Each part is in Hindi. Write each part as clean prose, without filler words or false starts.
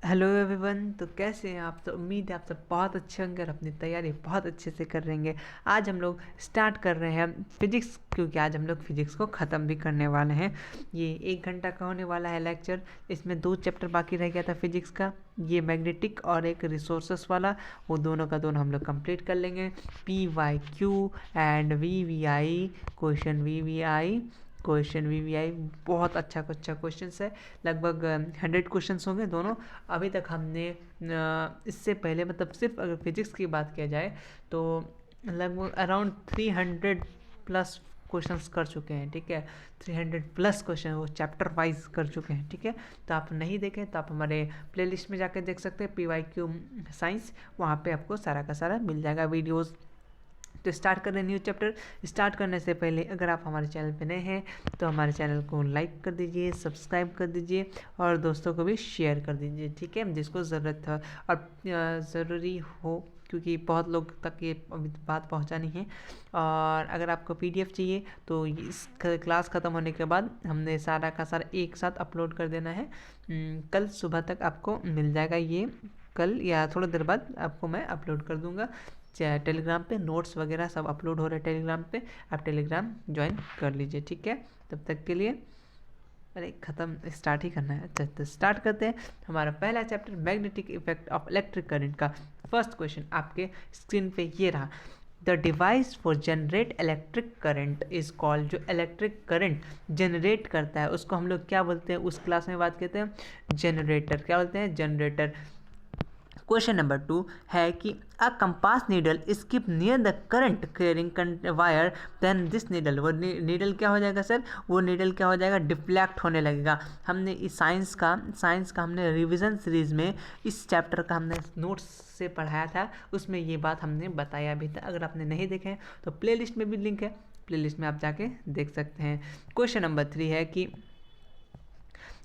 Hello everyone. तो कैसे हैं आप? तो उम्मीद है आप सब बहुत अच्छे होंगे और अपनी तैयारी बहुत अच्छे से कर रहे हैं। आज हम लोग स्टार्ट कर रहे हैं फिजिक्स, क्योंकि आज हम लोग फिजिक्स को ख़त्म भी करने वाले हैं। ये 1 घंटा का होने वाला है लेक्चर। इसमें 2 चैप्टर बाकी रह गया था फिजिक्स का, ये मैग्नेटिक और एक रिसोर्सेस वाला। वो दोनों का दोनों हम लोग कंप्लीट कर लेंगे। PYQ and VVI question VVI बहुत अच्छा क्वेश्चन है। लगभग 100 क्वेश्चंस होंगे दोनों। अभी तक हमने इससे पहले मतलब सिर्फ अगर फिजिक्स की बात किया जाए तो लगभग अराउंड 300 प्लस क्वेश्चंस कर चुके हैं। ठीक है, 300 प्लस क्वेश्चन वो चैप्टर वाइज कर चुके हैं। ठीक है, तो आप नहीं देखें तो आप हमारे प्लेलिस्ट में जाकर देख सकते हैं, PYQ साइंस। वहाँ पे आपको सारा का सारा मिल जाएगा वीडियोज़। तो स्टार्ट कर रहे हैं न्यू चैप्टर। स्टार्ट करने से पहले अगर आप हमारे चैनल पे नए हैं तो हमारे चैनल को लाइक कर दीजिए, सब्सक्राइब कर दीजिए और दोस्तों को भी शेयर कर दीजिए। ठीक है, जिसको ज़रूरत है और ज़रूरी हो, क्योंकि बहुत लोग तक ये बात पहुंचानी है। और अगर आपको PDF चाहिए तो इस क्लास ख़त्म होने के बाद हमने सारा का सारा एक साथ अपलोड कर देना है। कल सुबह तक आपको मिल जाएगा ये। कल या थोड़ी देर बाद आपको मैं अपलोड कर दूंगा। टेलीग्राम पे नोट्स वगैरह सब अपलोड हो रहे हैं टेलीग्राम पे। आप टेलीग्राम ज्वाइन कर लीजिए। ठीक है, तब तक के लिए अरे ख़त्म, स्टार्ट ही करना है। अच्छा, तो स्टार्ट करते हैं। हमारा पहला chapter magnetic effect of electric current का फर्स्ट क्वेश्चन आपके स्क्रीन पे ये रहा। The device for generate electric current is called. जो इलेक्ट्रिक करंट जनरेट करता है उसको हम लोग क्या बोलते हैं? उस क्लास में बात करते हैं जनरेटर। क्या बोलते हैं? जनरेटर। क्वेश्चन नंबर 2 है कि a compass needle skip near the current carrying wire then this needle. वो नीडल क्या हो जाएगा सर? वो नीडल क्या हो जाएगा? डिफ्लेक्ट होने लगेगा। हमने इस साइंस का हमने रिवीजन सीरीज में इस चैप्टर का हमने नोट्स से पढ़ाया था, उसमें ये बात हमने बताया भी था। अगर आपने नहीं देखे हैं तो प्लेलिस्ट में भी लिंक है, प्लेलिस्ट में आप जाके देख सकते हैं। क्वेश्चन नंबर 3 है कि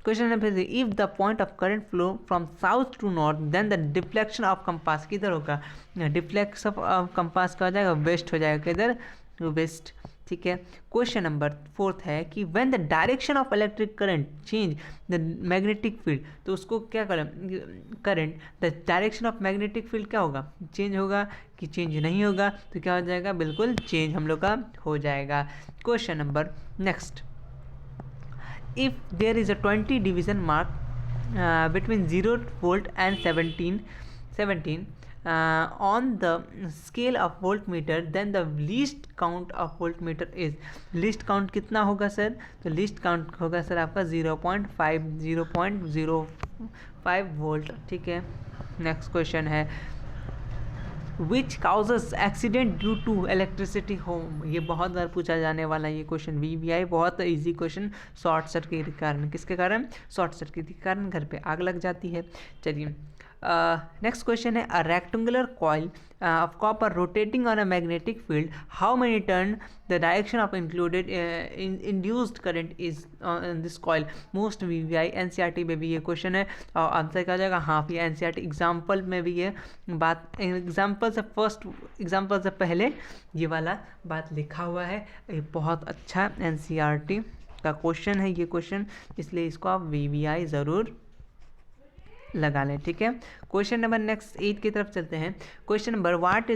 question number 3, if the point of current flow from south to north then the deflection of compass किधर होगा? डिफ्लेक्शन ऑफ कंपास का हो जाएगा वेस्ट हो जाएगा। किधर? वेस्ट। ठीक है। क्वेश्चन नंबर 4 है कि when the direction of electric current change the magnetic field, तो उसको क्या करें? Current the direction of magnetic field क्या होगा? चेंज होगा कि चेंज नहीं होगा? तो क्या हो जाएगा? बिल्कुल चेंज हम लोग का हो जाएगा। Question number next, if there is a 20 division mark between 0 volt and 17 on the scale of voltmeter, then the least count of voltmeter is। least count कितना होगा सर? तो least count होगा सर आपका 0.5 वोल्ट। ठीक है। नेक्स्ट क्वेश्चन है which causes accident due to electricity home. ये बहुत बार पूछा जाने वाला ये क्वेश्चन। VVI बहुत इजी क्वेश्चन। शॉर्ट सर्किट के कारण, किसके कारण? शॉर्ट सर्किट के कारण घर पे आग लग जाती है। चलिए, नेक्स्ट क्वेश्चन है a rectangular coil of copper rotating on a magnetic field, how many turn the direction of included induced current is in this coil. Most VVI NCERT में भी ये क्वेश्चन है और आंसर क्या हो जाएगा? हाफ। ये NCERT एग्जाम्पल में भी ये बात, एग्जाम्पल से फर्स्ट एग्जाम्पल से पहले ये वाला बात लिखा हुआ है। ये बहुत अच्छा NCERT का क्वेश्चन है ये क्वेश्चन, इसलिए इसको आप VVI ज़रूर लगा लें। ठीक है। क्वेश्चन नंबर नेक्स्ट 8 की तरफ चलते हैं। Question number what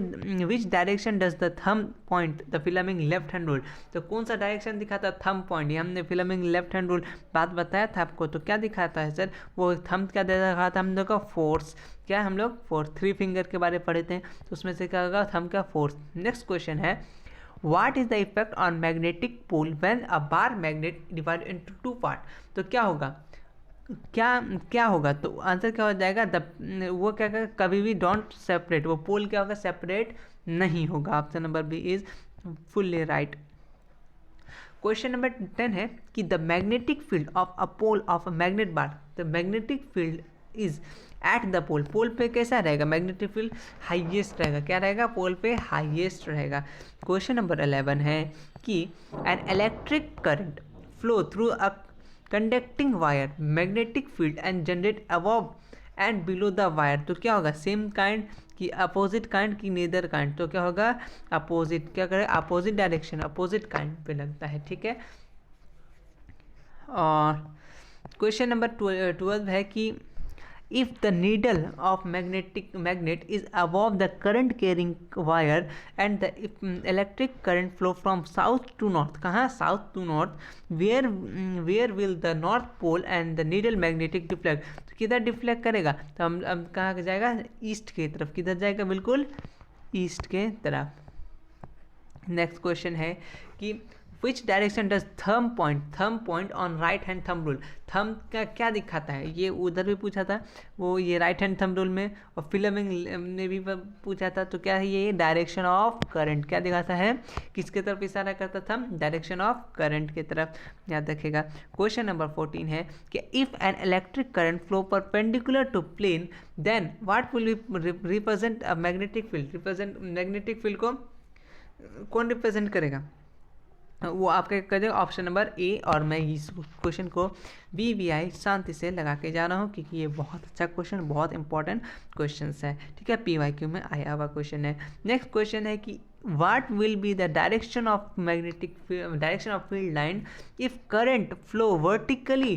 which direction does the thumb point the filming left hand rule. तो कौन सा डायरेक्शन दिखाता है? Thumb point. ये हमने फिल्मिंग लेफ्ट हैंड रूल बात बताया था आपको, तो क्या दिखाता है सर? वो थंब क्या दिखा था हम लोग का? फोर्स। क्या हम लोग फोर्स 3 फिंगर के बारे में पढ़े थे, तो उसमें से क्या होगा? थंब का फोर्स। नेक्स्ट क्वेश्चन है What is the effect on magnetic pole when a bar magnet divided into 2 part. तो क्या होगा? क्या होगा? तो आंसर क्या हो जाएगा? वो क्या करेगा? कभी भी डोंट सेपरेट। वो पोल क्या होगा? सेपरेट नहीं होगा। Option number B is fully right. Question number 10 है कि the magnetic field of a pole of a magnet bar, the magnetic field is at the pole. Pole पे कैसा रहेगा? मैग्नेटिक फील्ड हाईएस्ट रहेगा। क्या रहेगा? पोल पे हाईएस्ट रहेगा। क्वेश्चन नंबर 11 है कि N electric current flow through a conducting wire magnetic field and generate above and below the wire. तो क्या होगा? सेम काइंड की अपोजिट काइंड की नेदर काइंड। तो क्या होगा? अपोजिट। क्या करें? अपोजिट डायरेक्शन, अपोजिट काइंड पे लगता है। ठीक है। और क्वेश्चन नंबर 12 है कि if the needle of magnet is above the current carrying wire and the electric current flow from south to north, कहाँ south to north, where will the north pole and the needle magnetic deflect, तो किधर डिफ्लेक्ट करेगा, तो हम कहाँ जाएगा, ईस्ट की तरफ, किधर जाएगा, बिल्कुल ईस्ट के तरफ। नेक्स्ट क्वेश्चन है कि विच डायरेक्शन डज थम point on right hand thumb rule, थम का क्या दिखाता है, ये उधर भी पूछा था, वो ये राइट हैंड थंब रूल में, और फिल्मिंग में भी पूछा था, तो क्या है ये डायरेक्शन ऑफ करंट, क्या दिखाता है, किसके तरफ इशारा करता था, डायरेक्शन ऑफ करंट की तरफ, याद रखेगा। क्वेश्चन नंबर 14 है कि if an electric current flow perpendicular to plane then what will represent a magnetic field, magnetic field को कौन रिप्रेजेंट करेगा, वो आपका कर देगा ऑप्शन नंबर ए। और मैं इस क्वेश्चन को VVI शांति से लगा के जा रहा हूँ क्योंकि ये बहुत अच्छा क्वेश्चन, बहुत इंपॉर्टेंट क्वेश्चन है, ठीक है, PYQ में आया हुआ क्वेश्चन है। नेक्स्ट क्वेश्चन है कि what will be the direction of field line if current flow vertically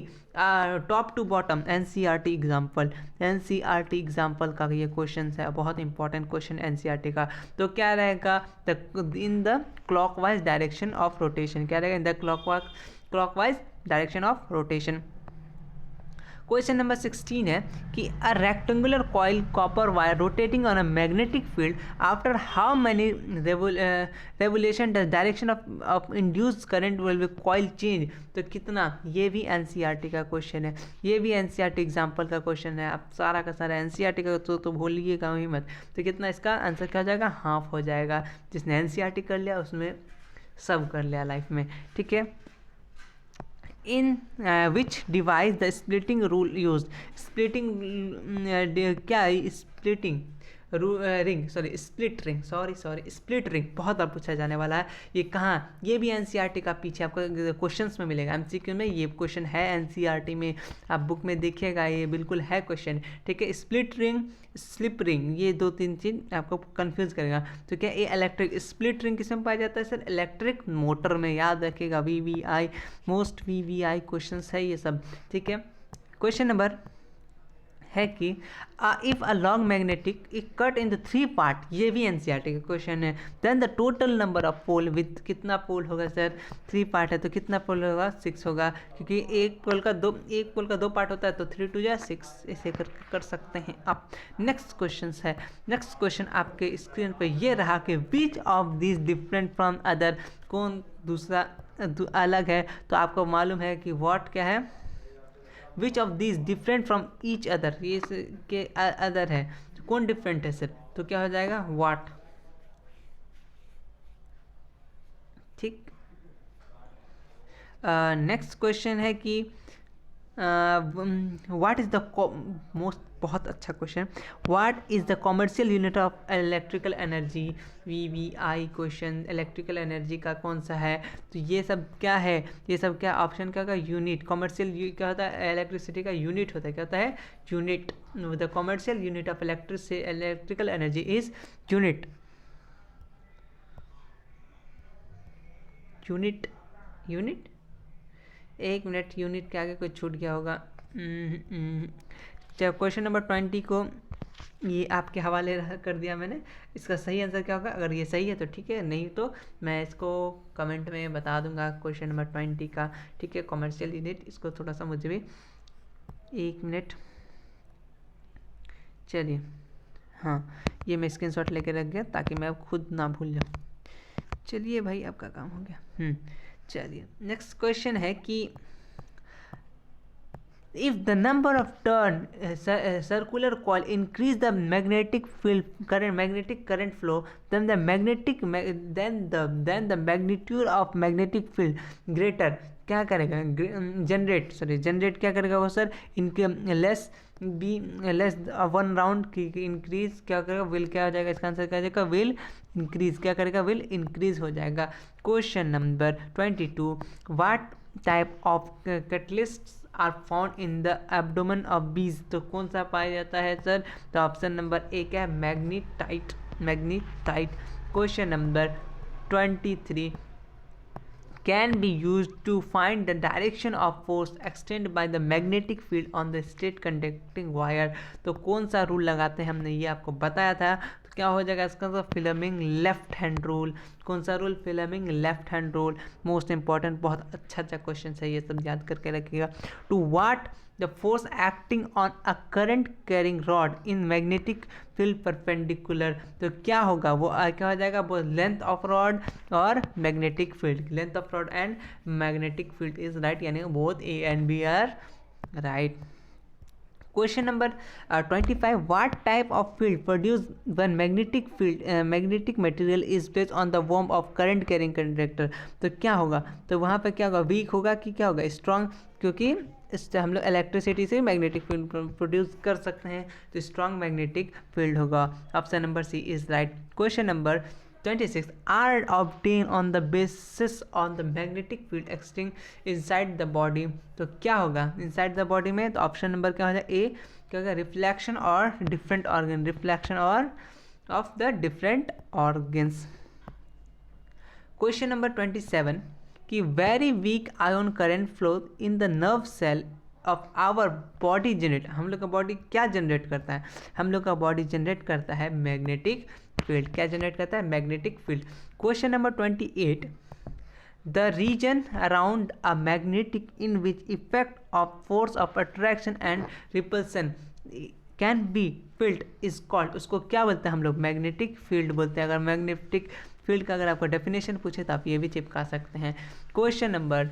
top to bottom, NCERT example का ये क्वेश्चन है, बहुत इंपॉर्टेंट क्वेश्चन NCERT का। तो क्या रहेगा, in the clockwise direction of rotation, क्या रहेगा, in the clockwise direction of rotation. Question number 16 है कि a rectangular coil copper wire rotating on a magnetic field after how many revolution does direction of induced current will be coil change, तो कितना, ये भी NCERT का क्वेश्चन है, ये भी NCERT एग्जाम्पल का क्वेश्चन है। अब सारा का सारा NCERT का तो भूलिएगा ही मत, तो कितना, इसका आंसर क्या हो जाएगा, हाफ हो जाएगा। जिसने NCERT कर लिया उसमें सब कर लिया लाइफ में, ठीक है। In which device the splitting rule used, splitting क्या है, splitting रिंग, स्प्लिट रिंग बहुत बार पूछा जाने वाला है, ये कहाँ, ये भी NCERT का पीछे आपको क्वेश्चंस में मिलेगा, MCQ में ये क्वेश्चन है, NCERT में आप बुक में देखिएगा, ये बिल्कुल है क्वेश्चन, ठीक है। स्प्लिट रिंग, स्लिप रिंग, ये 2-3 चीज़ आपको कंफ्यूज करेगा। तो क्या ये इलेक्ट्रिक स्प्लिट रिंग किस में पाया जाता है सर, इलेक्ट्रिक मोटर में, याद रखिएगा, VVI मोस्ट VVI क्वेश्चन है ये सब, ठीक है। क्वेश्चन नंबर है कि if a long magnetic cut in the 3 part, ये भी NCERT का क्वेश्चन है, then the total number of pole with, कितना पोल होगा सर, 3 पार्ट है तो कितना पोल होगा, 6 होगा, क्योंकि एक पोल का दो पार्ट होता है, तो 3 2 जा 6, ऐसे कर सकते हैं आप। नेक्स्ट क्वेश्चन है, नेक्स्ट क्वेश्चन आपके स्क्रीन पे ये रहा कि which of this different from other, कौन दूसरा अलग है, तो आपको मालूम है कि व्हाट क्या है, which of this different from each other, ये के अदर है, तो कौन डिफरेंट है सर, तो क्या हो जाएगा, व्हाट, ठीक। नेक्स्ट क्वेश्चन है कि व्हाट इज़ द मोस्ट, बहुत अच्छा question, what is the commercial unit of electrical energy, VVI question, electrical energy का कौन सा है, तो ये सब क्या है, ये सब क्या ऑप्शन का यूनिट, कॉमर्शियल क्या होता है, इलेक्ट्रिसिटी का यूनिट होता है, क्या होता है, unit, the commercial unit of electrical energy is unit, unit, एक मिनट, यूनिट के आगे कोई छूट गया होगा। चलो क्वेश्चन नंबर 20 को ये आपके हवाले कर दिया मैंने, इसका सही आंसर क्या होगा, अगर ये सही है तो ठीक है, नहीं तो मैं इसको कमेंट में बता दूंगा क्वेश्चन नंबर 20 का, ठीक है। कॉमर्शियल यूनिट, इसको थोड़ा सा मुझे भी 1 मिनट, चलिए, हाँ ये मैं स्क्रीनशॉट लेके रख गया ताकि मैं खुद ना भूल जाऊँ। चलिए भाई आपका काम हो गया। चलिए नेक्स्ट क्वेश्चन है कि if the number of turn circular coil increase the magnetic current flow, then the magnitude of magnetic field greater क्या करेगा, जनरेट क्या करेगा वो सर, इनके लेस 1 राउंड की इंक्रीज क्या करेगा, विल क्या हो जाएगा, इसका आंसर क्या हो जाएगा, विल इंक्रीज, क्या करेगा, विल इंक्रीज हो जाएगा। Question number 22, what type of catalysts are found in the abdomen of bees, तो कौन सा पाया जाता है सर, तो ऑप्शन नंबर ए क्या है, magnetite. Question number 23, can be used to find the direction of force extended by the magnetic field on the straight conducting wire। तो कौन सा रूल लगाते हैं हमने ये आपको बताया था। तो क्या हो जाएगा इसका answer Fleming left hand rule. कौन सा rule? Fleming left hand rule. Most important, बहुत अच्छा क्वेश्चन है, ये सब याद करके रखिएगा। To what the force acting on a current carrying rod in magnetic field perpendicular. तो क्या होगा वो क्या हो जाएगा? वो लेंथ ऑफ रॉड और magnetic field. Length of rod and magnetic field is right, यानी both A and B are right. Question number 25. What type of field produced when magnetic material is placed on the worm of current carrying conductor? तो क्या होगा? तो वहाँ पे क्या होगा? वीक होगा कि क्या होगा? स्ट्रॉन्ग, क्योंकि इससे हम लोग इलेक्ट्रिसिटी से मैग्नेटिक फील्ड प्रोड्यूस कर सकते हैं, तो स्ट्रॉन्ग मैग्नेटिक फील्ड होगा। Option number C is right. Question number 26 are obtained on the basis on the magnetic field existing inside the body। तो क्या होगा inside the body में? तो ऑप्शन नंबर क्या हो जाएगा? ए क्या होगा? रिफ्लेक्शन और डिफरेंट ऑर्गन, रिफ्लेक्शन और of the different organs. Question number 27 कि very weak ion current flow in the nerve cell of our body generate. हम लोग का बॉडी क्या जनरेट करता है? हम लोग का बॉडी जनरेट करता है मैग्नेटिक फील्ड। क्या जनरेट करता है? Magnetic field. Question number 28 the reason around a magnetic in which effect of force of attraction and repulsion can be field is called. उसको क्या बोलते हैं हम लोग? मैग्नेटिक फील्ड बोलते हैं। अगर मैग्नेटिक फील्ड का अगर आपको डेफिनेशन पूछे तो आप ये भी चिपका सकते हैं। क्वेश्चन नंबर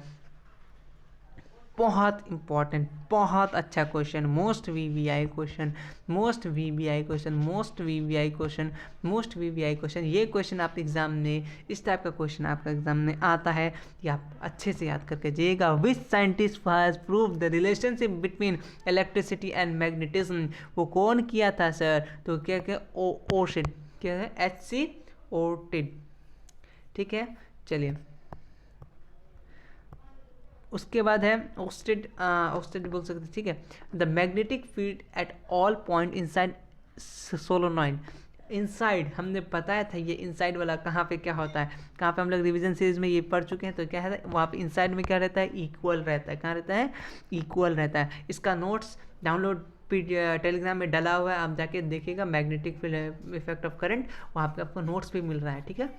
बहुत इंपॉर्टेंट, बहुत अच्छा question, most VVI question, most VVI question, most VVI question, most VVI question. ये क्वेश्चन आप एग्जाम में, इस टाइप का क्वेश्चन आपका एग्जाम में आता है, ये आप अच्छे से याद करके जाइएगा। Which scientist has prove the relationship between electricity and magnetism. वो कौन किया था सर? तो क्या क्या ओर्टिड, क्या है? HC ओर्टिड। ठीक है, चलिए उसके बाद है ओस्टेड बोल सकते, ठीक है। The magnetic field at all point inside solenoid. Inside हमने बताया था, ये इनसाइड वाला कहाँ पे क्या होता है, कहाँ पे हम लोग रिवीजन सीरीज में ये पढ़ चुके हैं। तो क्या है वहाँ पे इनसाइड में क्या रहता है? इक्वल रहता है। कहाँ रहता है? इक्वल रहता है। इसका नोट्स डाउनलोड टेलीग्राम में डला हुआ है, आप जाके देखिएगा। Magnetic field effect of current, वहाँ पे आपको नोट्स भी मिल रहा है, ठीक है।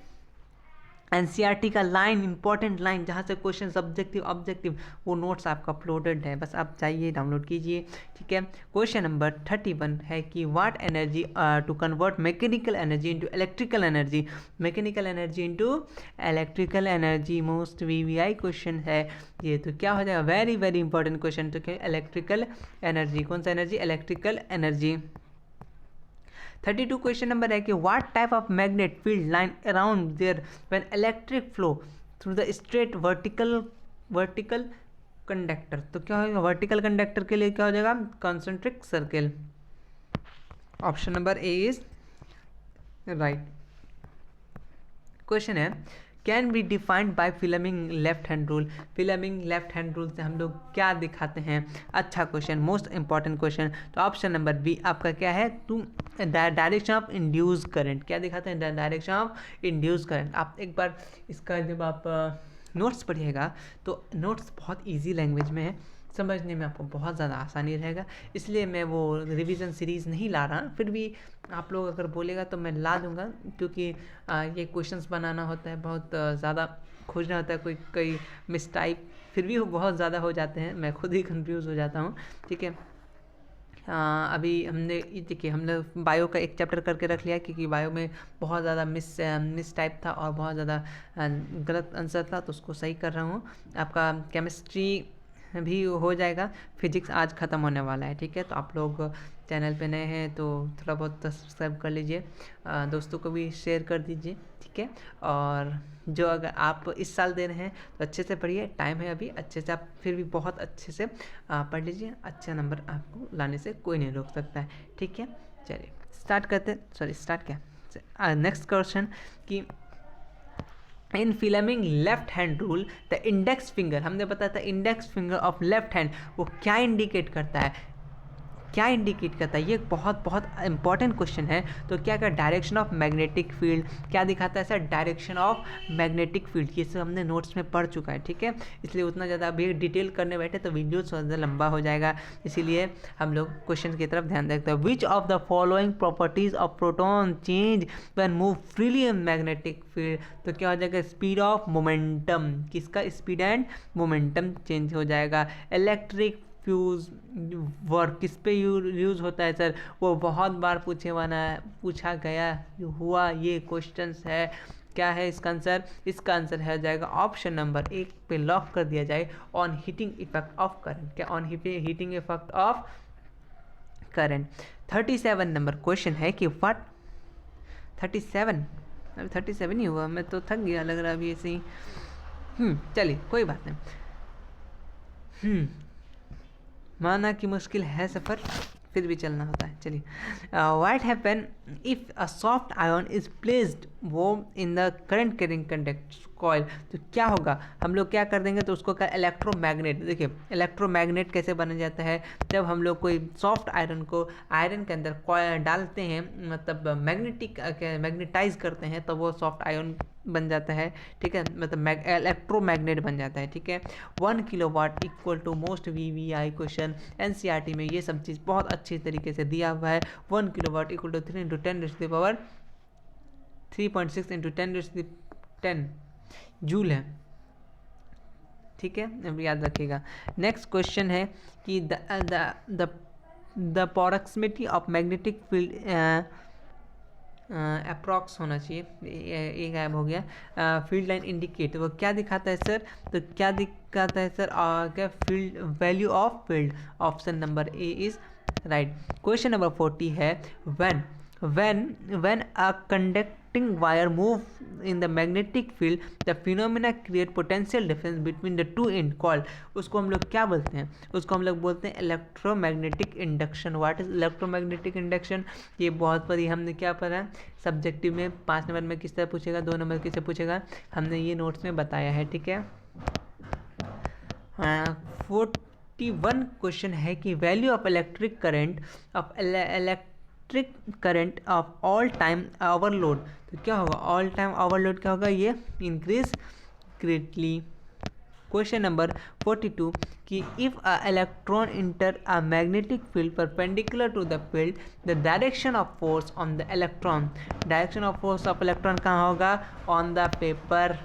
एनसीईआरटी का लाइन, इंपॉर्टेंट लाइन जहाँ से क्वेश्चन सब्जेक्टिव ऑब्जेक्टिव, वो नोट्स आपका अपलोडेड है, बस आप जाइए डाउनलोड कीजिए, ठीक है। क्वेश्चन नंबर 31 है कि what energy to convert mechanical energy into electrical energy. Mechanical energy into electrical energy, most VVI question है ये। तो क्या हो जाएगा? Very very important question. तो क्या? Electrical energy. कौन सा energy? Electrical energy. 32 question number है कि what type of magnet field line around there when electric flow through the straight vertical conductor. तो क्या होगा? वर्टिकल कंडक्टर के लिए क्या हो जाएगा? Concentric circle. Option number A is right. Question है can be defined by Fleming left hand rule. Fleming left hand rule से हम लोग क्या दिखाते हैं? अच्छा क्वेश्चन, मोस्ट इंपॉर्टेंट क्वेश्चन। तो ऑप्शन नंबर बी आपका क्या है? To direction of induce current. क्या दिखाते हैं? Direction of induce current. आप एक बार इसका जब आप नोट्स पढ़िएगा तो नोट्स बहुत ईजी लैंग्वेज में है, समझने में आपको बहुत ज़्यादा आसानी रहेगा, इसलिए मैं वो रिवीजन सीरीज़ नहीं ला रहा। फिर भी आप लोग अगर बोलेगा तो मैं ला दूंगा, क्योंकि ये क्वेश्चंस बनाना होता है, बहुत ज़्यादा खोजना होता है, कोई मिस टाइप फिर भी बहुत ज़्यादा हो जाते हैं, मैं खुद ही कंफ्यूज हो जाता हूँ, ठीक है। अभी हमने देखिए हम लोग बायो का एक चैप्टर करके रख लिया, क्योंकि बायो में बहुत ज़्यादा मिस टाइप था और बहुत ज़्यादा गलत आंसर था, तो उसको सही कर रहा हूँ। आपका केमिस्ट्री भी हो जाएगा, फिजिक्स आज ख़त्म होने वाला है, ठीक है। तो आप लोग चैनल पे नए हैं तो थोड़ा बहुत सब्सक्राइब कर लीजिए, दोस्तों को भी शेयर कर दीजिए, ठीक है। और जो अगर आप इस साल दे रहे हैं तो अच्छे से पढ़िए, टाइम है अभी, अच्छे से आप फिर भी बहुत अच्छे से पढ़ लीजिए, अच्छा नंबर आपको लाने से कोई नहीं रोक सकता है, ठीक है। चलिए स्टार्ट करते हैं, सॉरी स्टार्ट क्या, नेक्स्ट क्वेश्चन कि in Fleming left hand rule the index finger, हमने बताया था index finger of left hand वो क्या इंडिकेट करता है? क्या इंडिकेट करता है, ये बहुत बहुत इंपॉर्टेंट क्वेश्चन है। तो क्या क्या डायरेक्शन ऑफ मैग्नेटिक फील्ड क्या दिखाता है sir, direction of magnetic field. ये सब हमने नोट्स में पढ़ चुका है, ठीक है, इसलिए उतना ज़्यादा अभी डिटेल करने बैठे तो वीडियो थोड़ा सा लंबा हो जाएगा, इसीलिए हम लोग क्वेश्चन की तरफ ध्यान रखते हैं। विच of the following properties of proton change when move freely in magnetic field. तो क्या हो जाएगा, स्पीड ऑफ मोमेंटम, किसका स्पीड एंड मोमेंटम चेंज हो जाएगा। इलेक्ट्रिक फ्यूज वर्क किस पे यूज़ होता है सर, वो बहुत बार पूछा गया हुआ ये क्वेश्चंस है। क्या है इसका आंसर, इसका आंसर है जाएगा ऑप्शन नंबर 1 पे लॉक कर दिया जाए, on heating effect of current. क्या, on heating effect of current. 37 number question है कि व्हाट 37 अभी 37 ही हुआ, मैं तो थक गया लग रहा अभी ऐसे ही। चलिए कोई बात नहीं। माना कि मुश्किल है सफ़र, फिर भी चलना होता है। चलिए, what happen if a soft iron is placed वो in the current carrying conduct coil. तो क्या होगा, हम लोग क्या कर देंगे, तो उसको क्या, इलेक्ट्रोमैग्नेट। देखिए इलेक्ट्रोमैग्नेट कैसे बना जाता है, जब हम लोग कोई सॉफ्ट आयरन को आयरन के अंदर कॉइल डालते हैं, मतलब मैग्नेटाइज करते हैं, तो वो सॉफ्ट आयन बन जाता है, ठीक है, मतलब इलेक्ट्रोमैग्नेट बन जाता है, ठीक है। 1 kilowatt equal to most VVI question, NCERT में ये सब चीज़ बहुत अच्छी तरीके से दिया हुआ है। 1 किलोवाट इक्वल टू 3 × 10⁻³ 3.6 × 10 जूल है, ठीक है, अब याद रखिएगा। नेक्स्ट क्वेश्चन है कि the proximity of magnetic field approx होना चाहिए, ये गायब हो गया। फील्ड लाइन इंडिकेट वो क्या दिखाता है सर, तो क्या दिखाता है सर, क्या field value of field, option number A is right. Question number 40 है when a conducting wire move in the magnetic field the phenomena create potential difference between the two end called, उसको हम लोग क्या बोलते हैं, उसको हम लोग बोलते हैं electromagnetic induction. What is electromagnetic induction, ये बहुत बड़ी हमने क्या पढ़ा है सब्जेक्टिव में, 5 नंबर में किस तरह पूछेगा, 2 नंबर किससे पूछेगा, हमने ये नोट्स में बताया है, ठीक है। 41 क्वेश्चन है कि value of electric current of all time overload. तो क्या होगा, ऑल टाइम ओवरलोड क्या होगा, ये इंक्रीज ग्रेटली। क्वेश्चन नंबर 42 कि if a electron enter a magnetic field perpendicular to the field the direction of force on the electron, direction of force of electron कहाँ होगा, ऑन द पेपर,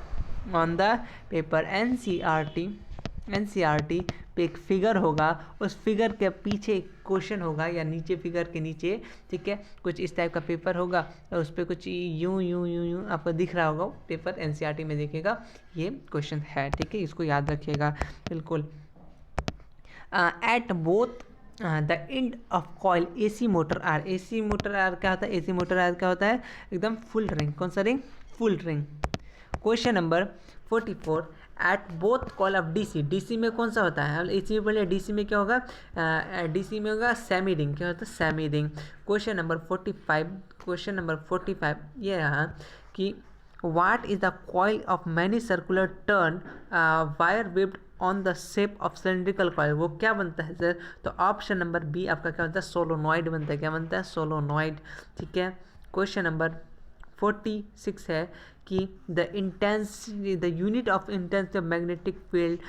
एनसीईआरटी पे एक फिगर होगा, उस फिगर के पीछे एक क्वेश्चन होगा या नीचे फिगर के नीचे, ठीक है, कुछ इस टाइप का पेपर होगा और उस पर कुछ यूं आपको दिख रहा होगा पेपर, एनसीईआरटी में देखेगा ये क्वेश्चन है, ठीक है, इसको याद रखिएगा बिल्कुल। At both the end of coil AC motor are, AC motor are क्या होता है, AC मोटर आर क्या होता है, एकदम फुल रिंग, कौन सा ring, full ring. Question number 44 at both call of DC में कौन सा होता है, AC में पहले DC में क्या होगा, DC में होगा सेमी रिंग, क्या होता है सेमी रिंग। क्वेश्चन नंबर 45 ये रहा कि what is the coil of many circular turn wire waived on the shape of cylindrical coil, वो क्या बनता है सर, तो ऑप्शन नंबर बी आपका क्या बनता है, सोलोनॉइड बनता है, क्या बनता है, सोलोनॉइड, ठीक है। क्वेश्चन नंबर 46 है कि the unit of intensity of magnetic field,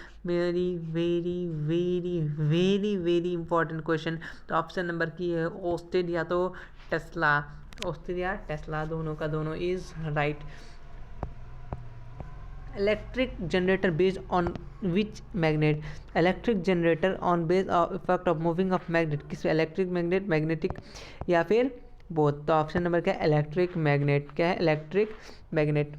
very important question. तो ऑप्शन नंबर की है ओस्टेड या तो टेस्ला, दोनों का दोनों is right. Electric generator based on which magnet, electric generator on base of effect of moving of magnet, किस इलेक्ट्रिक मैग्नेट, मैग्नेटिक या फिर बोथ। तो ऑप्शन नंबर क्या है, इलेक्ट्रिक मैग्नेट, क्या है, electric magnet.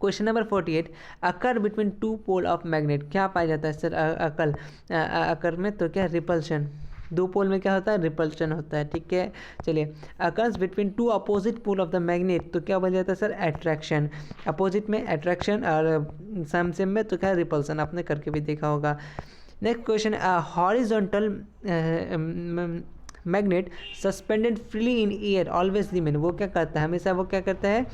Question number 48 occur between 2 pole of magnet, क्या पाया जाता है सर अकर में, तो क्या रिपल्शन, 2 पोल में क्या होता है, रिपल्शन होता है, ठीक है। चलिए, occurs between 2 opposite pole of the magnet, तो क्या बन जाता है सर, अट्रैक्शन, अपोजिट में अट्रैक्शन और सेम में तो क्या रिपल्सन, आपने करके भी देखा होगा। Next question, horizontal magnet suspended freely in air always remain, वो क्या करता है, हमेशा वो क्या करता है,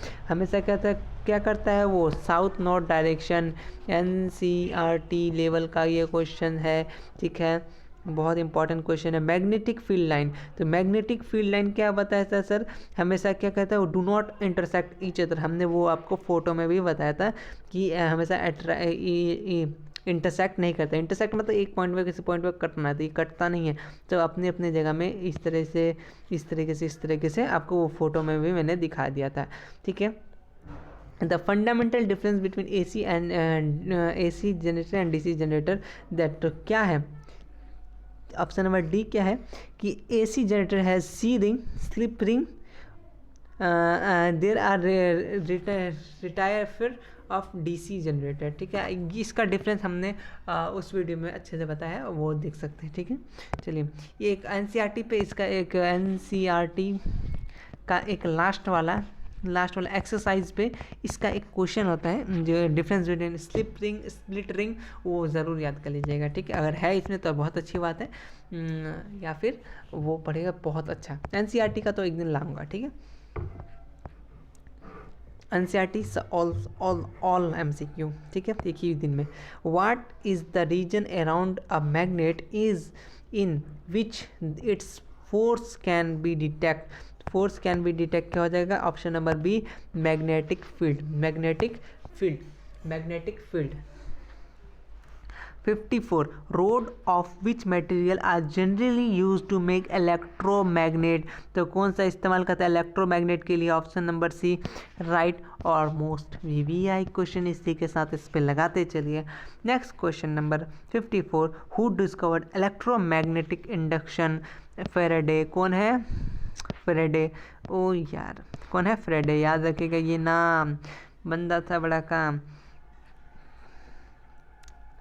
क्या करता है वो, south north direction, NCERT level का ये क्वेश्चन है, ठीक है। बहुत इंपॉर्टेंट क्वेश्चन है। मैग्नेटिक फील्ड लाइन, तो मैग्नेटिक फील्ड लाइन क्या बताया था सर, हमेशा क्या कहता है वो do not intersect each other, हमने वो आपको फोटो में भी बताया था कि हमेशा इंटरसेक्ट नहीं करता। इंटरसेक्ट मतलब एक पॉइंट में किसी पॉइंट पर कटना है, तो ये कटता नहीं है, तो अपने अपने जगह में इस तरीके से आपको वो फोटो में भी मैंने दिखा दिया था, ठीक है। The fundamental difference between AC and AC generator and DC generator, that क्या है, ऑप्शन नंबर डी क्या है कि AC जनरेटर has C ring, slip ring, there are retire फिर ऑफ DC जनरेटर, ठीक है। इसका डिफरेंस हमने उस वीडियो में अच्छे से बताया है, वो देख सकते हैं, ठीक है। चलिए, ये एक NCERT पे इसका एक NCERT का एक लास्ट वाला एक्सरसाइज पे इसका एक क्वेश्चन होता है जो difference between slip ring split ring, वो ज़रूर याद कर लीजिएगा, ठीक है। अगर है इसमें तो बहुत अच्छी बात है, या फिर वो पढ़ेगा बहुत अच्छा। NCERT का तो एक दिन लाऊंगा, ठीक है। NCERT ऑल MCQ, ठीक है, एक ही दिन में। What is the reason around a magnet is in which its force can be detect, force can be detect क्या हो जाएगा, option number B magnetic field. 54 rod of which material are generally use to make electromagnet, तो कौन सा इस्तेमाल करता है इलेक्ट्रोमैग्नेट के लिए, ऑप्शन नंबर सी राइट और मोस्ट। VVI क्वेश्चन इसी के साथ इस पे लगाते चलिए। Next question number 54, who discovered electromagnetic induction, Faraday, कौन है फेराडे, ओ यार कौन है फेराडे, याद रखिएगा ये नाम, बंदा था बड़ा काम।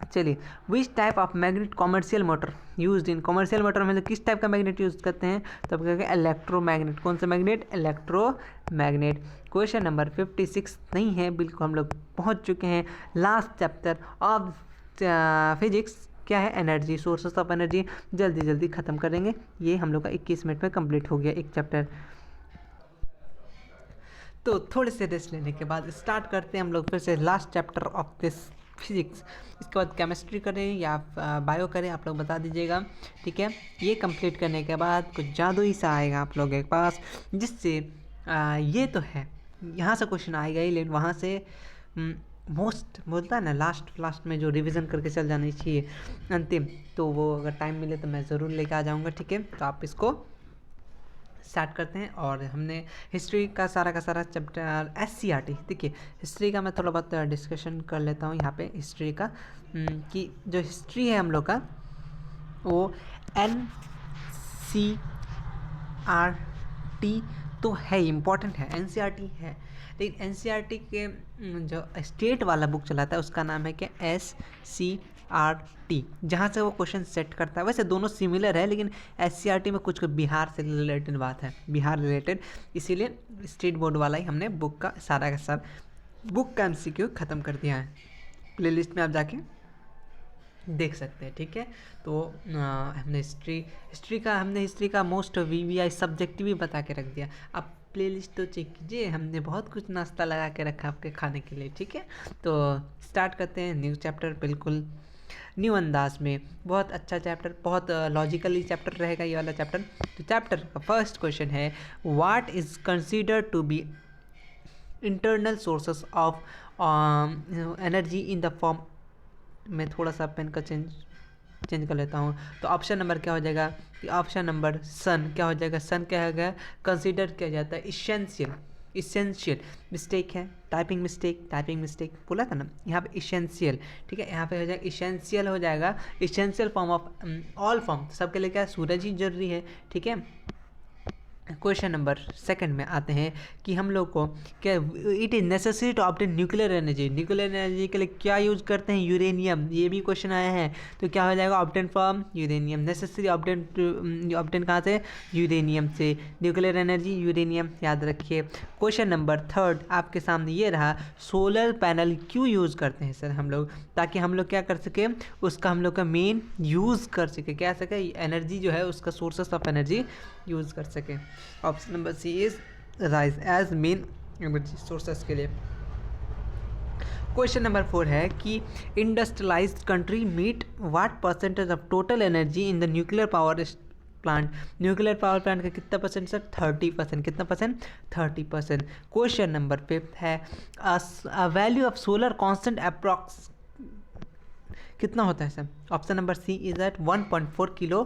चलिए, which type of magnet commercial motor use in, commercial motor में किस टाइप का मैग्नेट यूज करते हैं, तो आप कहेंगे इलेक्ट्रोमैग्नेट, कौन सा मैग्नेट, इलेक्ट्रोमैग्नेट। क्वेश्चन नंबर 56 नहीं है, बिल्कुल हम लोग पहुंच चुके हैं लास्ट चैप्टर ऑफ फिजिक्स, क्या है, एनर्जी, सोर्सेस ऑफ एनर्जी। जल्दी ख़त्म करेंगे, ये हम लोग का 21 मिनट में कंप्लीट हो गया एक चैप्टर। तो थोड़े से रेस्ट लेने के बाद स्टार्ट करते हैं हम लोग फिर से last chapter of this physics. इसके बाद केमिस्ट्री करें या बायो करें, आप लोग बता दीजिएगा, ठीक है। ये कंप्लीट करने के बाद कुछ जादू ही सा आएगा आप लोगों के पास, जिससे ये तो है यहाँ से क्वेश्चन आएगा ही, लेकिन वहाँ से मोस्ट बोलता है ना लास्ट में जो रिवीजन करके चल जानी चाहिए अंतिम, तो वो अगर टाइम मिले तो मैं ज़रूर लेके आ जाऊँगा, ठीक है। तो आप इसको स्टार्ट करते हैं। और हमने हिस्ट्री का सारा चैप्टर SCERT, देखिए हिस्ट्री का मैं थोड़ा बहुत डिस्कशन कर लेता हूँ यहाँ पे हिस्ट्री का, कि जो हिस्ट्री है हम लोग का वो NCERT तो है, इम्पॉर्टेंट है, NCERT है, लेकिन NCERT के जो स्टेट वाला बुक चलाता है उसका नाम है क्या, SCERT, जहाँ से वो क्वेश्चन सेट करता है। वैसे दोनों सिमिलर है, लेकिन SCERT में कुछ बिहार से रिलेटेड बात है, बिहार रिलेटेड, इसीलिए स्टेट बोर्ड वाला ही हमने बुक का सारा बुक का MCQ ख़त्म कर दिया है। प्लेलिस्ट में आप जाके देख सकते हैं, ठीक है। तो हमने हिस्ट्री का मोस्ट VVI सब्जेक्ट भी बता के रख दिया। अब प्लेलिस्ट तो चेक कीजिए, हमने बहुत कुछ नाश्ता लगा के रखा आपके खाने के लिए, ठीक है। तो स्टार्ट करते हैं न्यू चैप्टर, बिल्कुल न्यू अंदाज में, बहुत अच्छा चैप्टर, बहुत लॉजिकली चैप्टर रहेगा ये वाला चैप्टर। तो चैप्टर का फर्स्ट क्वेश्चन है, what is considered to be internal sources of energy in the form, मैं थोड़ा सा पेन का चेंज कर लेता हूँ। तो ऑप्शन नंबर क्या हो जाएगा, ऑप्शन नंबर सन, क्या हो जाएगा, सन क्या हो गया, कंसीडर किया जाता है इसेंशियल, मिस्टेक है, टाइपिंग मिस्टेक बोला था ना, यहाँ पे इसेंशियल, ठीक है, यहाँ पे हो जाएगा इसेंशियल, हो जाएगा essential form of all form, सबके लिए क्या सूरज ही जरूरी है, ठीक है। क्वेश्चन नंबर सेकंड में आते हैं कि हम लोग को क्या, it is necessary to obtain nuclear energy के लिए क्या यूज़ करते हैं, यूरेनियम, ये भी क्वेश्चन आया है। तो क्या हो जाएगा, obtain from uranium, necessary obtain कहाँ से, यूरेनियम से, न्यूक्लियर एनर्जी यूरेनियम, याद रखिए। क्वेश्चन नंबर थर्ड आपके सामने ये रहा, सोलर पैनल क्यों यूज़ करते हैं सर हम लोग, ताकि हम लोग क्या कर सके, उसका हम लोग का मेन यूज़ कर सके, क्या सके, एनर्जी जो है उसका सोर्सेस ऑफ एनर्जी यूज़ कर सके। Option number C is rise as main energy sources के लिए। क्वेश्चन नंबर 4 है कि industrialised country meet what percentage of total energy in the nuclear power plant. Nuclear power plant का कितना परसेंट सर? 30%। कितना परसेंट? 30%। क्वेश्चन नंबर 5 है value of solar constant approx कितना होता है sir? Option number C is at 1.4 kilo.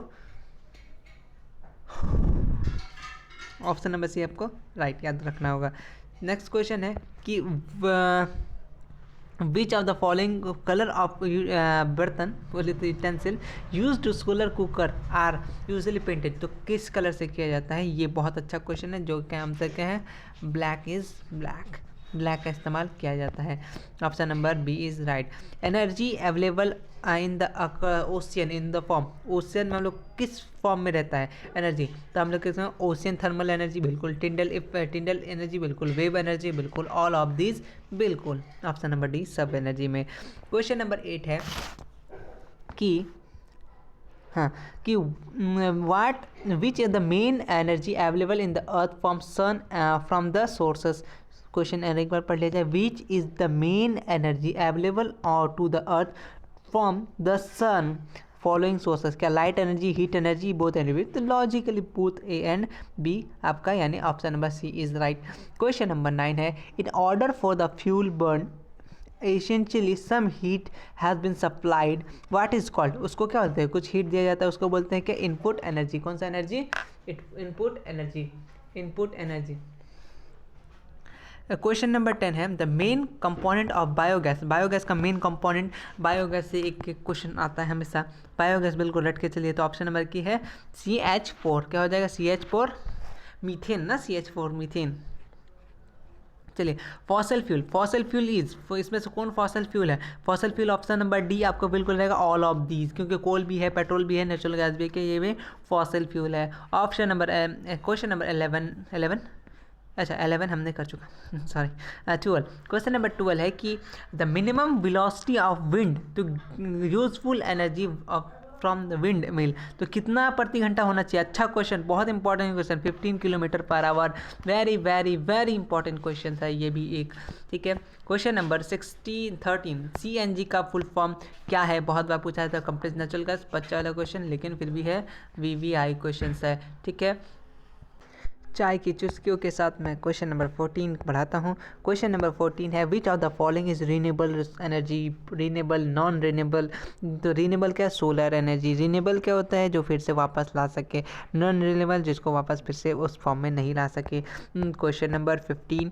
Option number C आपको राइट याद रखना होगा। नेक्स्ट क्वेश्चन है कि which of the following colour of बर्तन utensil use to solar cooker are usually painted. तो किस कलर से किया जाता है? ये बहुत अच्छा क्वेश्चन है जो कि हम तक हैं ब्लैक इज ब्लैक, ब्लैक का इस्तेमाल किया जाता है। Option number B is right. Energy available in the ocean in the form. Ocean में हम लोग किस फॉर्म में रहता है एनर्जी? तो हम लोग किस में? ओशियन थर्मल एनर्जी बिल्कुल, टिंडल एनर्जी बिल्कुल, वेव एनर्जी बिल्कुल, ऑल ऑफ दीज बिल्कुल। ऑप्शन नंबर डी सब एनर्जी में। क्वेश्चन नंबर 8 है कि what which is the main energy available in the earth from sun from the sources. Question एक बार पढ़ लिया जाए। Which is the main energy available और to the earth from the sun following sources. क्या light energy, heat energy, both energy? तो logically both A and B आपका यानी option number C is right. Question number 9 है in order for the fuel burn essentially some heat has been supplied what is called. उसको क्या बोलते हैं? कुछ हीट दिया जाता है उसको बोलते हैं क्या? Input energy. कौन सा energy? Input energy, input energy. Question number 10 है the main component of biogas. Biogas का मेन कंपोनेंट, बायोगैस से एक क्वेश्चन आता है हमेशा, बायोगैस बिल्कुल रट के चलिए। तो ऑप्शन नंबर की है CH4। क्या हो जाएगा? CH4 मीथेन ना, CH4 मीथेन। चलिए fossil fuel, fossil fuel is, इसमें से कौन फॉसल फ्यूल है? Fossil fuel option number D आपको बिल्कुल रहेगा ऑल ऑफ दीज, क्योंकि कोल भी है, पेट्रोल भी है, नेचुरल गैस भी है, ये भी फॉसल फ्यूल है। ऑप्शन नंबर क्वेश्चन नंबर 11 अच्छा 11 हमने कर चुका सॉरी 12। क्वेश्चन नंबर 12 है कि the minimum velocity of wind to useful energy of from the windmill. तो कितना प्रति घंटा होना चाहिए? अच्छा क्वेश्चन, बहुत important question. 15 kilometre per hour. Very very very important question है ये भी एक, ठीक है। क्वेश्चन नंबर 13 CNG का फुल फॉर्म क्या है? बहुत बार पूछा था, कंप्रेस्ड नेचुरल गैस। बच्चा वाला क्वेश्चन लेकिन फिर भी है, VVI क्वेश्चन है, ठीक है। चाय की चुस्कियों के साथ मैं क्वेश्चन नंबर 14 बढ़ाता हूँ। क्वेश्चन नंबर 14 है विच of the following is renewable energy, renewable, non renewable. तो रीनेबल क्या है? Solar energy. रीनेबल क्या होता है? जो फिर से वापस ला सके। नॉन रीनेबल जिसको वापस फिर से उस फॉर्म में नहीं ला सके। Question number 15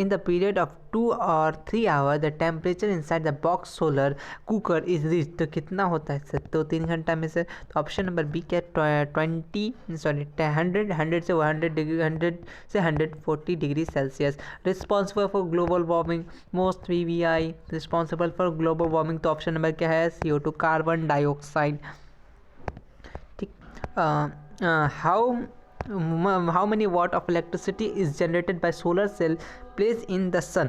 in the period of 2 or 3 hours the temperature inside the box solar cooker is reached। तो कितना होता है सर? तो 3 घंटा में से। तो ऑप्शन नंबर बी क्या? 100 से 100 डिग्री, 100 से 140 degree Celsius. Responsible for global warming, most VVI responsible for global warming. तो ऑप्शन नंबर क्या है? CO2 कार्बन डाइऑक्साइड, ठीक। How many watt of electricity is generated by solar cell placed in the sun।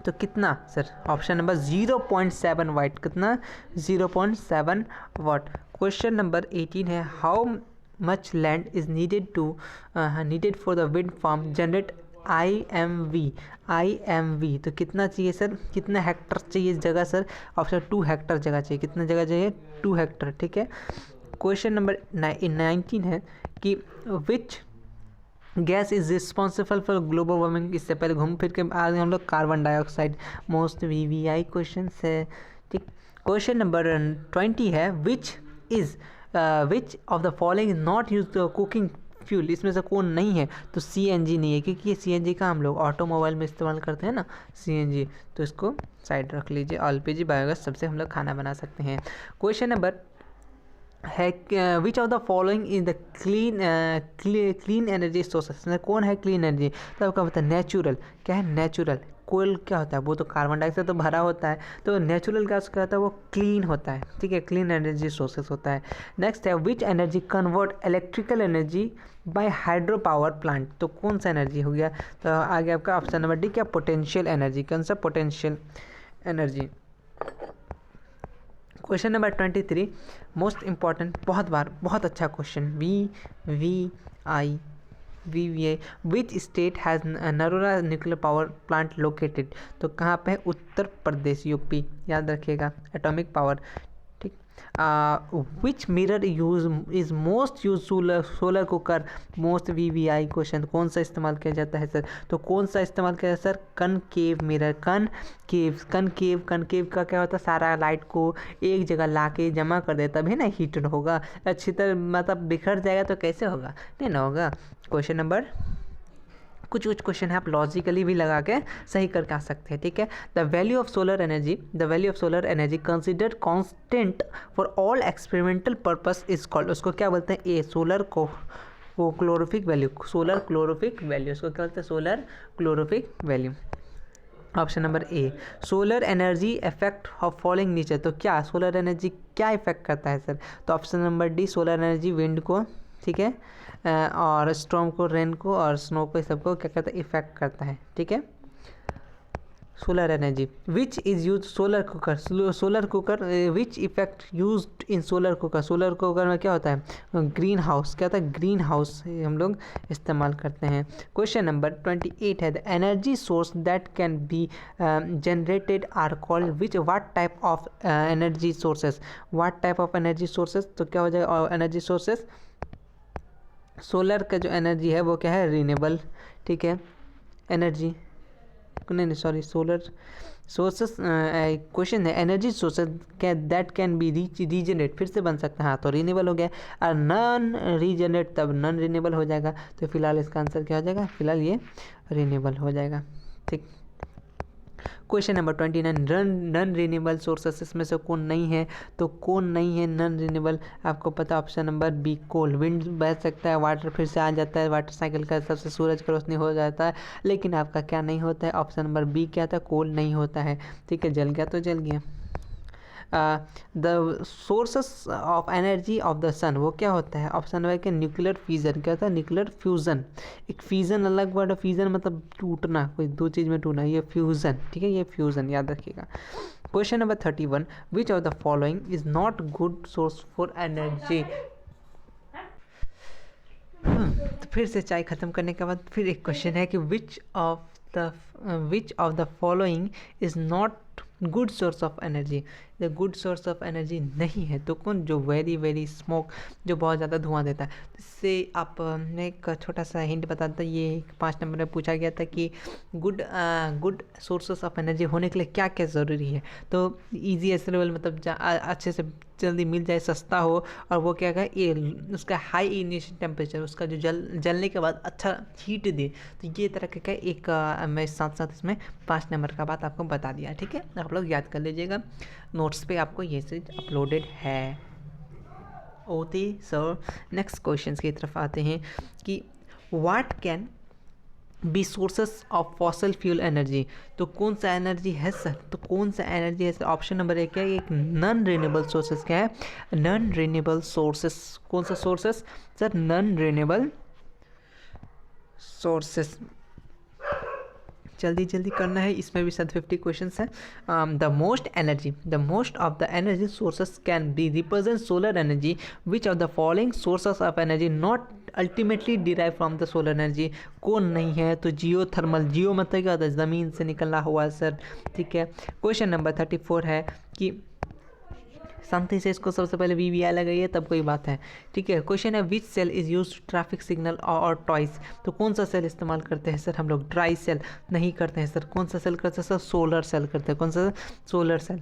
तो कितना सर? ऑप्शन नंबर 0.7 वाट। कितना? 0.7 वाट। क्वेश्चन नंबर 18 है how much land is needed for the wind farm generate IMV। तो कितना चाहिए सर? कितना हेक्टर चाहिए जगह सर? ऑप्शन 2 हेक्टर जगह चाहिए। कितना जगह चाहिए? 2 हेक्टर, ठीक है। क्वेश्चन नंबर 19 है कि which gas is responsible for global warming. इससे पहले घूम फिर के आज हम लोग carbon dioxide, most VVI question है, ठीक। क्वेश्चन नंबर 20 है विच of the following is not use cooking fuel. इसमें से कौन नहीं है? तो CNG नहीं है, क्योंकि ये CNG का हम लोग ऑटोमोबाइल में इस्तेमाल करते हैं ना CNG, तो इसको साइड रख लीजिए। LPG बायोगैस सबसे हम लोग खाना बना सकते हैं। क्वेश्चन नंबर है विच of the following in the clean energy sources. कौन है क्लीन एनर्जी? तो आपका पता है नेचुरल। क्या है? नेचुरल। कोयल क्या होता है? वो तो कार्बन डाइऑक्साइड तो भरा होता है, तो नेचुरल गैस क्या होता है? वो क्लीन होता है, ठीक है। क्लीन एनर्जी सोर्सेस होता है। नेक्स्ट है which energy convert electrical energy by hydro power plant. तो कौन सा एनर्जी हो गया? तो आगे आपका ऑप्शन नंबर डी क्या? Potential energy. कौन सा? Potential energy. Question number 23 most important, बहुत अच्छा question, VVI VVI, which state has Narora nuclear power plant located? तो कहाँ पे है? उत्तर प्रदेश, यूपी, याद रखिएगा, एटॉमिक पावर। ठीक। विच mirror use is most use solar cooker most? VVI question, कौन सा इस्तेमाल किया जाता है सर? तो कौन सा इस्तेमाल किया जाता है सर? Concave mirror. कनकेव का क्या होता है? सारा लाइट को एक जगह ला के जमा कर दे, तभी ना हीट होगा अच्छी तरह, मतलब बिखर जाएगा तो कैसे होगा, नहीं ना होगा। क्वेश्चन नंबर, कुछ क्वेश्चन है आप लॉजिकली भी लगा के सही करके आ सकते हैं। ठीक है। The value of solar energy consider constant for all experimental purpose is called, उसको क्या बोलते हैं? A, solar calorific value, solar calorific value, उसको क्या बोलते हैं? Solar calorific value. Option number A, solar energy effect of falling nature, तो क्या सोलर एनर्जी क्या इफेक्ट करता है सर? तो option number D, solar energy wind को, ठीक है, और स्टॉर्म को, रेन को और स्नो को, सबको क्या करता है? इफेक्ट करता है। ठीक है। Solar energy which is use solar cooker which effect use in solar cooker में क्या होता है? ग्रीन हाउस, क्या होता है? ग्रीन हाउस हम लोग इस्तेमाल करते हैं। क्वेश्चन नंबर 28 है, the energy source that can be generated are called which, what type of energy sources? What type of energy sources, तो क्या हो जाएगा? एनर्जी सोर्सेस, सोलर का जो एनर्जी है वो क्या है? रिन्यूएबल। ठीक है। एनर्जी, नहीं सॉरी, सोलर सोर्सेस, क्वेश्चन है energy sources that can B regenerate, फिर से बन सकता है, हाँ, तो रिन्यूएबल हो गया। और नॉन रीजनरेट तब नॉन रिन्यूएबल हो जाएगा, तो फिलहाल इसका आंसर क्या हो जाएगा? फिलहाल ये रिन्यूएबल हो जाएगा। ठीक। Question number 29, non renewable sources इसमें से कौन नहीं है? तो कौन नहीं है नॉन रिन्यूएबल? आपको पता, ऑप्शन नंबर बी, कोल। विंड बह सकता है, वाटर फिर से आ जाता है, वाटर साइकिल का सबसे सूरज की रोशनी हो जाता है, लेकिन आपका क्या नहीं होता है? ऑप्शन नंबर बी क्या था? कोल नहीं होता है। ठीक है, जल गया तो जल गया। The sources of energy of the sun, वो क्या होता है? ऑप्शन नंबर के न्यूक्लियर फ्यूजन, क्या होता है? Nuclear fusion. एक फ्यूजन अलग वर्ड है, फ्यूजन मतलब टूटना, कोई दो चीज़ में टूटना, ये फ्यूजन। ठीक है, ये फ्यूजन याद रखिएगा। Question number 31, which of the following is not good source for energy? तो फिर से चाय खत्म करने के बाद फिर एक क्वेश्चन है कि which of the following is not good source of energy? The good source of energy नहीं है तो कौन? जो वेरी स्मोक, जो बहुत ज़्यादा धुआं देता है। इससे आप, मैं एक छोटा सा हिंट बता देता, ये 5 नंबर में पूछा गया था कि गुड सोर्सेस ऑफ एनर्जी होने के लिए क्या क्या ज़रूरी है? तो ईजी एसेलेबल, मतलब अच्छे से जल्दी मिल जाए, सस्ता हो, और वो क्या है? ये उसका हाई इनिशियल टेम्परेचर, उसका जो जलने के बाद अच्छा हीट दे, तो ये तरह का एक मैं साथ इसमें 5 नंबर का बात आपको बता दिया। ठीक है, आप लोग याद कर लीजिएगा, नोट्स पे आपको ये चीज़ अपलोडेड है। ओके सर, नेक्स्ट क्वेश्चन की तरफ आते हैं कि what can be sources of fossil fuel energy? तो कौन सा एनर्जी है सर? तो कौन सा एनर्जी है सर? ऑप्शन नंबर 1 क्या है? एक नॉन रिन्यूएबल सोर्सेस, क्या है? Non renewable sources. कौन सा sources sir? Non renewable sources. जल्दी करना है, इसमें भी शायद 50 क्वेश्चन है। The most of the energy sources can be represent solar energy, which of the following sources of energy not ultimately derive from the solar energy? कौन नहीं है? तो जियो थर्मल, जियो मतलब क्या होता है? ज़मीन से निकला हुआ सर। ठीक है। क्वेश्चन नंबर 34 है कि शांति से इसको सबसे पहले VVI लगाइए, तब कोई बात है। ठीक है। क्वेश्चन है which cell is use traffic signal और टॉयस? तो कौन सा सेल इस्तेमाल करते हैं सर हम लोग? ड्राई सेल नहीं करते हैं सर। कौन सा सेल करते हैं सर? सोलर सेल करते हैं। कौन सा? Solar cell.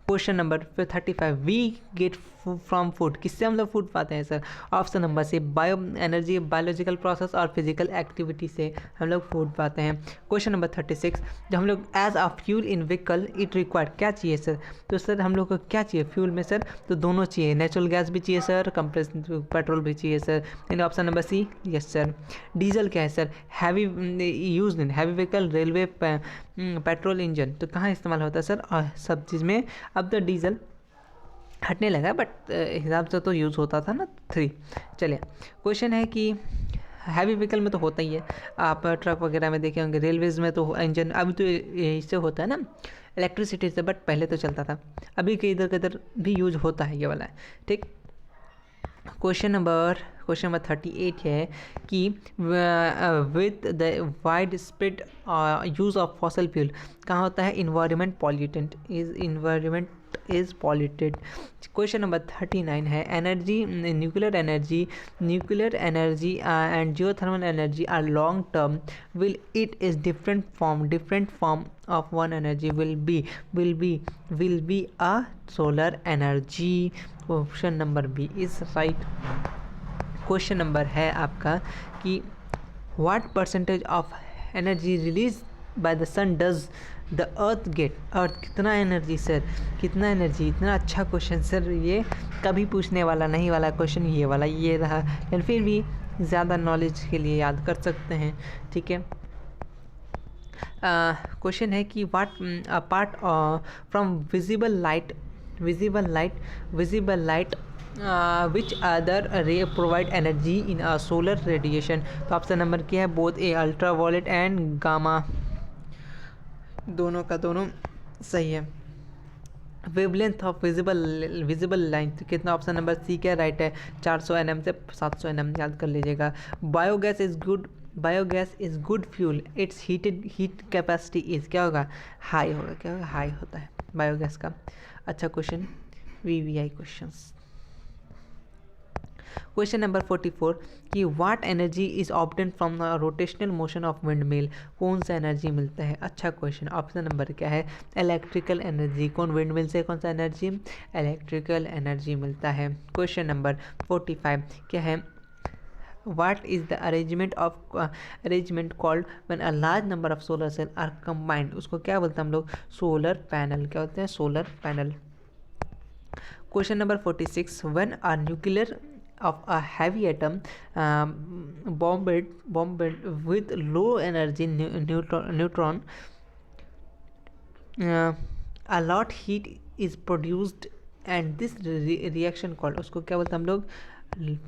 Question number 35, we get from food, किससे हम लोग फूड पाते हैं sir? Option number C, bio energy, biological process और फिजिकल एक्टिविटी से हम लोग फूड पाते हैं। क्वेश्चन नंबर 36, जब हम लोग as a fuel in vehicle it required, क्या चाहिए सर? तो सर हम लोग को क्या चाहिए फ्यूल में सर? तो दोनों चाहिए, नेचुरल गैस भी चाहिए सर, कंप्रेस पेट्रोल भी चाहिए सर। यानी option number C, yes sir. Diesel क्या है sir? Heavy use in heavy vehicle, railway, petrol engine, तो कहाँ इस्तेमाल होता है सर? सब चीज़ में। अब तो डीजल हटने लगा, बट हिसाब से तो यूज़ होता था ना 3। चलिए, क्वेश्चन है कि हैवी व्हीकल में तो होता ही है, आप ट्रक वगैरह में देखे होंगे, रेलवेज़ में तो इंजन अभी तो इससे होता है ना, इलेक्ट्रिसिटी से, बट पहले तो चलता था, अभी के इधर भी यूज होता है ये वाला। ठीक। क्वेश्चन नंबर 38 है कि with the wide spread use of fossil fuel कहाँ होता है? Environment is polluted. Question number 39 है energy nuclear energy and geothermal energy are long term will it is different form of one energy will be a solar energy. Option number B is right. Question number है आपका कि what percentage of energy release by the sun does the earth get? Earth कितना एनर्जी सर, कितना एनर्जी? इतना अच्छा क्वेश्चन सर, ये कभी पूछने वाला नहीं वाला क्वेश्चन ये वाला ये रहा, लेकिन फिर भी ज़्यादा नॉलेज के लिए याद कर सकते हैं। ठीक है, क्वेश्चन है कि what apart from visible light which other ray provide energy in a solar radiation? तो ऑप्शन नंबर क्या है? Both A ultraviolet and gamma. दोनों का दोनों सही है। वेवलेंथ ऑफ विजिबल लाइन कितना? ऑप्शन नंबर सी क्या राइट है? 400 nm से 700 nm, याद कर लीजिएगा। Biogas is good fuel, it's heat capacity is क्या होगा? हाई होगा। क्या होगा? हाई होता है बायोगैस का। अच्छा question, VVI questions. Question number 44 कि what energy is obtain from the rotational motion of wind mill? कौन सा एनर्जी मिलता है? अच्छा क्वेश्चन। ऑप्शन नंबर क्या है? Electrical energy. कौन विंड मिल से कौन सा एनर्जी? इलेक्ट्रिकल एनर्जी मिलता है। क्वेश्चन नंबर 45 क्या है? What is the arrangement called when a large number of solar cells are combined? उसको क्या बोलते हैं हम लोग? Solar panel. क्या होते हैं? Solar panel. Question number 46 when a nuclear of a heavy atom bombarded with low energy neutron a lot heat is produced and this reaction called, उसको क्या बोलते हैं हम लोग?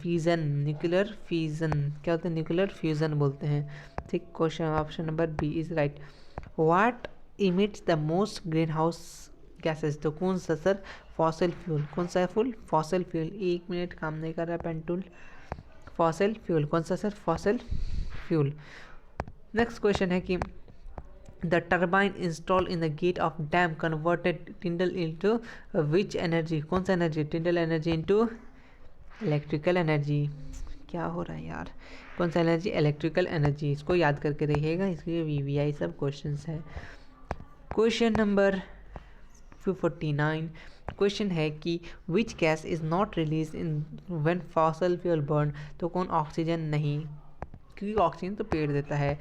Fusion, nuclear fusion. क्या होता है? न्यूक्लियर फ्यूज़न बोलते हैं। ठीक, question option number B is right. What emits the most greenhouse gases? तो कौन सा सर? Fossil fuel. कौन सा है? Fossil fuel. 1 मिनट काम नहीं कर रहा पेन टूल। फॉसिल फ्यूल कौन सा sir? Fossil fuel. Next question है कि the turbine install in the gate of dam converted tidal into which energy? कौन सा energy? Tidal energy into electrical energy. क्या हो रहा है यार? कौन सा एनर्जी? Electrical energy. इसको याद करके रहिएगा, इसलिए VVI सब क्वेश्चंस है। क्वेश्चन नंबर 49 क्वेश्चन है कि which gas is not release in when fossil fuel burn? तो कौन? ऑक्सीजन नहीं, क्योंकि ऑक्सीजन तो पेड़ देता है।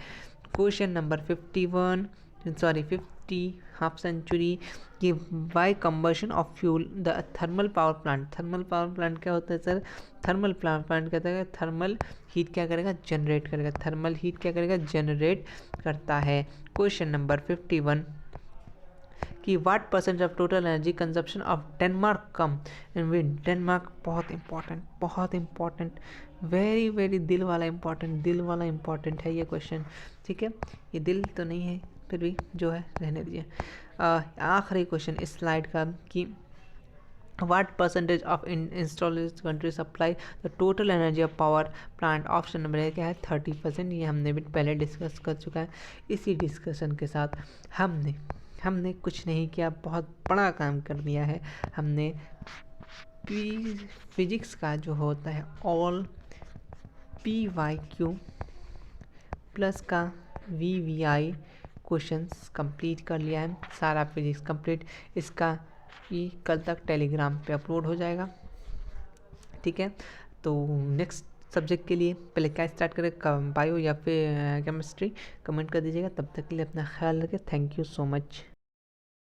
क्वेश्चन नंबर 50 हाफ सेंचुरी कि by combustion of fuel the thermal power plant क्या होता है सर? थर्मल प्लांट कहता है थर्मल हीट क्या करेगा? जनरेट करेगा। थर्मल हीट क्या करेगा? जनरेट करता है। क्वेश्चन नंबर 51 कि what percent of total energy consumption of Denmark come in wind? Denmark बहुत इंपॉर्टेंट, वेरी दिल वाला इंपॉर्टेंट है ये क्वेश्चन। ठीक है, ये दिल तो नहीं है, फिर भी जो है रहने दीजिए। आखिरी क्वेश्चन इस स्लाइड का कि what percentage of installed country supply the total energy of power plant? Option number क्या है? 30%। ये हमने भी पहले डिस्कस कर चुका है। इसी डिस्कशन के साथ हमने कुछ नहीं किया, बहुत बड़ा काम कर दिया है। हमने फिजिक्स का जो होता है ऑल PYQ प्लस का VVI क्वेश्चंस कंप्लीट कर लिया है। सारा फिजिक्स कंप्लीट। इसका ये कल तक टेलीग्राम पे अपलोड हो जाएगा। ठीक है, तो नेक्स्ट सब्जेक्ट के लिए पहले क्या स्टार्ट करें, बायो या फिर केमिस्ट्री? कमेंट कर दीजिएगा। तब तक के लिए अपना ख्याल रखें। Thank you so much.